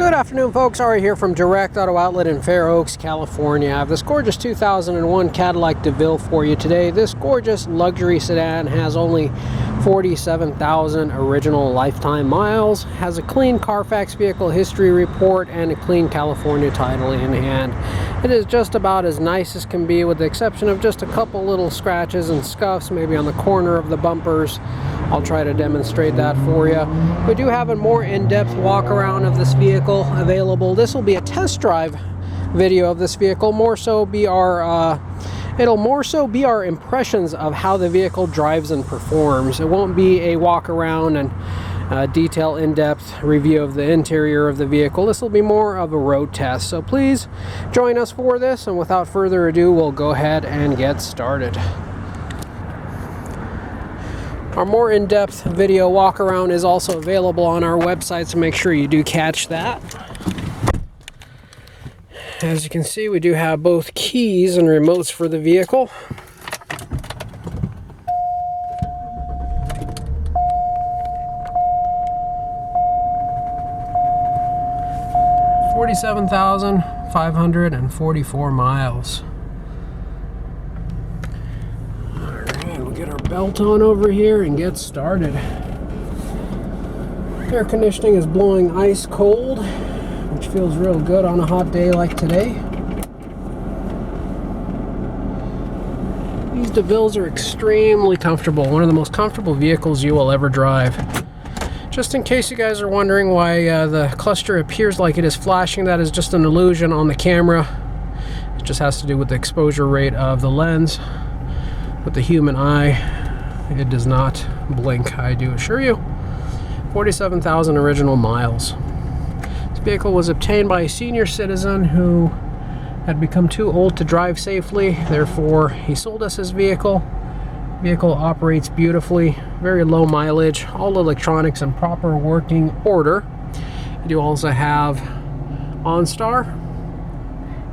Good afternoon, folks. Ari here from Direct Auto Outlet in Fair Oaks, California. I have this gorgeous 2001 Cadillac Deville for you today. This gorgeous luxury sedan has only 47,000 original lifetime miles, has a clean Carfax vehicle history report, and a clean California title in hand. It is just about as nice as can be, with the exception of just a couple little scratches and scuffs, maybe on the corner of the bumpers. I'll try to demonstrate that for you. We do have a more in-depth walk around of this vehicle available. This will be a test drive video of this vehicle, it'll more so be our impressions of how the vehicle drives and performs. It won't be a walk around and detail in-depth review of the interior of the vehicle. This will be more of a road test, so please join us for this, and without further ado, we'll go ahead and get started. Our more in-depth video walk around is also available on our website, so make sure you do catch that. As you can see, we do have both keys and remotes for the vehicle. $47,544 miles. We'll get our belt on over here and get started. Air conditioning is blowing ice cold, which feels real good on a hot day like today. These DeVilles are extremely comfortable, one of the most comfortable vehicles you will ever drive. Just in case you guys are wondering why the cluster appears like it is flashing, that is just an illusion on the camera. It just has to do with the exposure rate of the lens. With the human eye, it does not blink, I do assure you. 47,000 original miles. This vehicle was obtained by a senior citizen who had become too old to drive safely, therefore he sold us his vehicle. Vehicle operates beautifully, very low mileage, all electronics in proper working order. You do also have OnStar,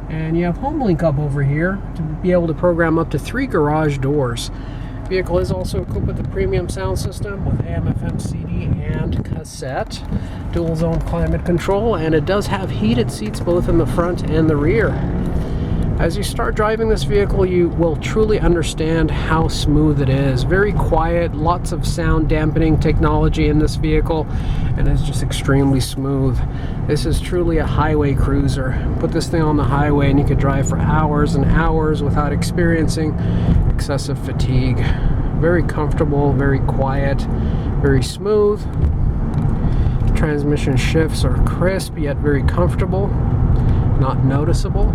and you have Home Link up over here to be able to program up to 3 garage doors. The vehicle is also equipped with a premium sound system with AM/FM CD and cassette, dual zone climate control, and it does have heated seats both in the front and the rear. As you start driving this vehicle, you will truly understand how smooth it is. Very quiet, lots of sound dampening technology in this vehicle, and it's just extremely smooth. This is truly a highway cruiser. Put this thing on the highway and you could drive for hours and hours without experiencing excessive fatigue. Very comfortable, very quiet, very smooth. Transmission shifts are crisp yet very comfortable, not noticeable.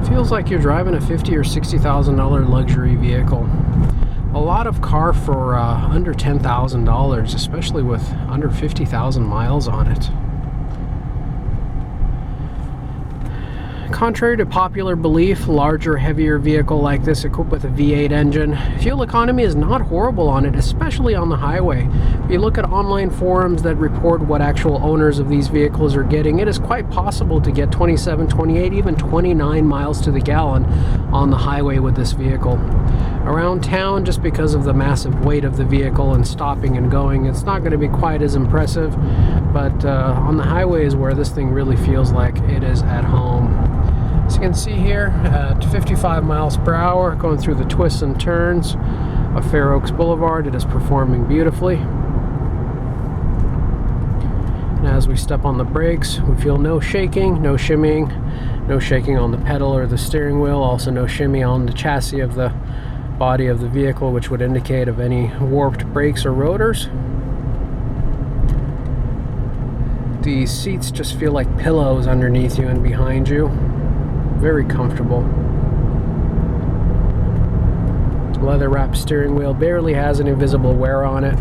Feels like you're driving a $50,000 or $60,000 luxury vehicle. A lot of car for under $10,000, especially with under 50,000 miles on it. Contrary to popular belief, larger, heavier vehicle like this equipped with a V8 engine, fuel economy is not horrible on it, especially on the highway. If you look at online forums that report what actual owners of these vehicles are getting, it is quite possible to get 27, 28, even 29 miles to the gallon on the highway with this vehicle. Around town, just because of the massive weight of the vehicle and stopping and going, it's not going to be quite as impressive, but on the highway is where this thing really feels like it is at home. As you can see here, at 55 miles per hour, going through the twists and turns of Fair Oaks Boulevard, it is performing beautifully. And as we step on the brakes, we feel no shaking, no shimmying, no shaking on the pedal or the steering wheel, also no shimmy on the chassis of the body of the vehicle, which would indicate of any warped brakes or rotors. The seats just feel like pillows underneath you and behind you. Very comfortable. Leather wrapped steering wheel barely has any visible wear on it.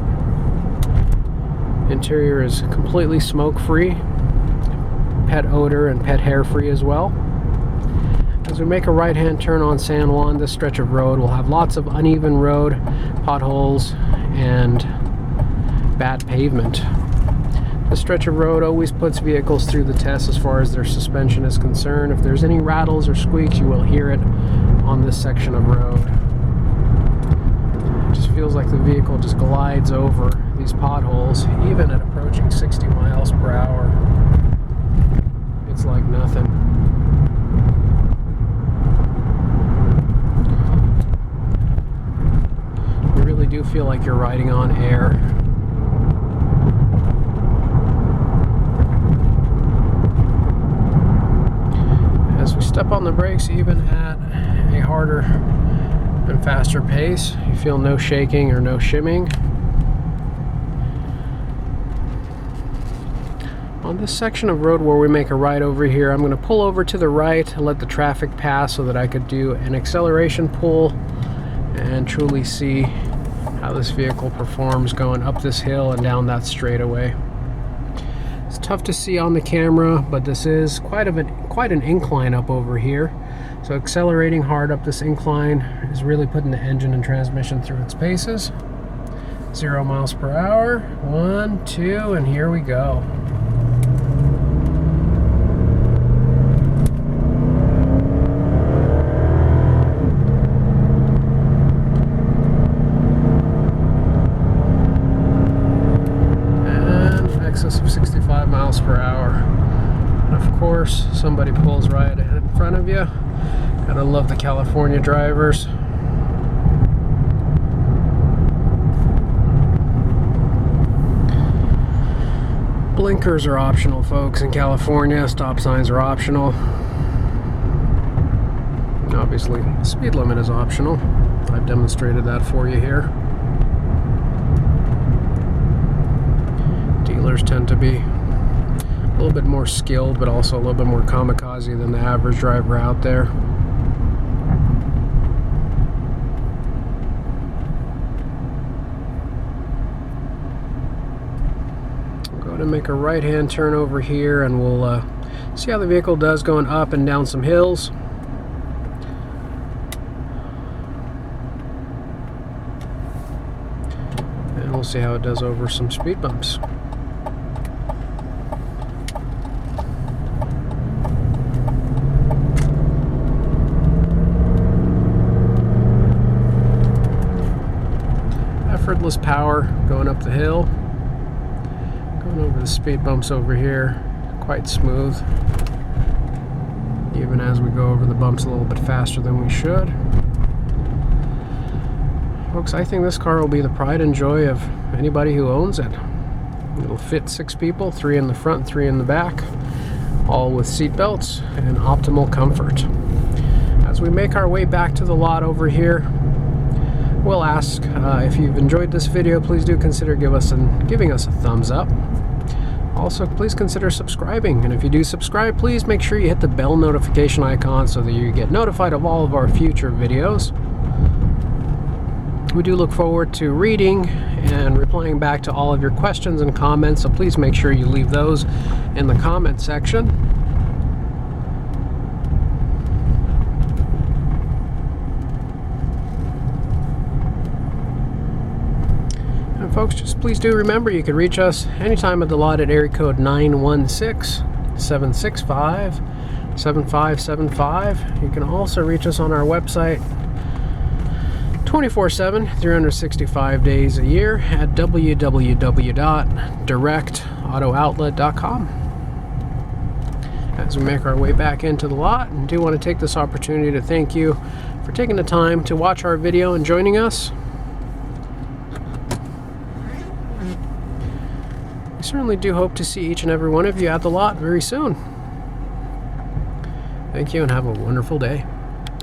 Interior is completely smoke free, pet odor and pet hair free as well. As we make a right hand turn on San Juan, this stretch of road will have lots of uneven road, potholes, and bad pavement. This stretch of road always puts vehicles through the test as far as their suspension is concerned. If there's any rattles or squeaks, you will hear it on this section of road. It just feels like the vehicle just glides over these potholes, even at approaching 60 miles per hour. It's like nothing. You really do feel like you're riding on air. As we step on the brakes, even at a harder and faster pace, you feel no shaking or no shimming. On this section of road where we make a right over here, I'm going to pull over to the right and let the traffic pass so that I could do an acceleration pull and truly see how this vehicle performs going up this hill and down that straightaway. It's tough to see on the camera, but this is quite an incline up over here. So accelerating hard up this incline is really putting the engine and transmission through its paces. 0 miles per hour, 1, 2, and here we go. Excess of 65 miles per hour. And of course, somebody pulls right in front of you. Gotta love the California drivers. Blinkers are optional, folks, in California. Stop signs are optional. Obviously, the speed limit is optional. I've demonstrated that for you here. Dealers tend to be a little bit more skilled, but also a little bit more kamikaze than the average driver out there. We'll go ahead and make a right-hand turn over here, and we'll see how the vehicle does going up and down some hills. And we'll see how it does over some speed bumps. Effortless power going up the hill, going over the speed bumps over here, quite smooth, even as we go over the bumps a little bit faster than we should. Folks, I think this car will be the pride and joy of anybody who owns it. It'll fit 6 people, 3 in the front, 3 in the back, all with seat belts and optimal comfort. As we make our way back to the lot over here, we'll ask if you've enjoyed this video, please do consider giving us a thumbs up. Also, please consider subscribing, and if you do subscribe, please make sure you hit the bell notification icon so that you get notified of all of our future videos. We do look forward to reading and replying back to all of your questions and comments, so please make sure you leave those in the comment section. And folks, just please do remember you can reach us anytime at the lot at area code 916-765-7575. You can also reach us on our website 24/7, 365 days a year at www.directauto-outlet.com. As we make our way back into the lot, and do want to take this opportunity to thank you for taking the time to watch our video and joining us. We certainly do hope to see each and every one of you at the lot very soon. Thank you and have a wonderful day.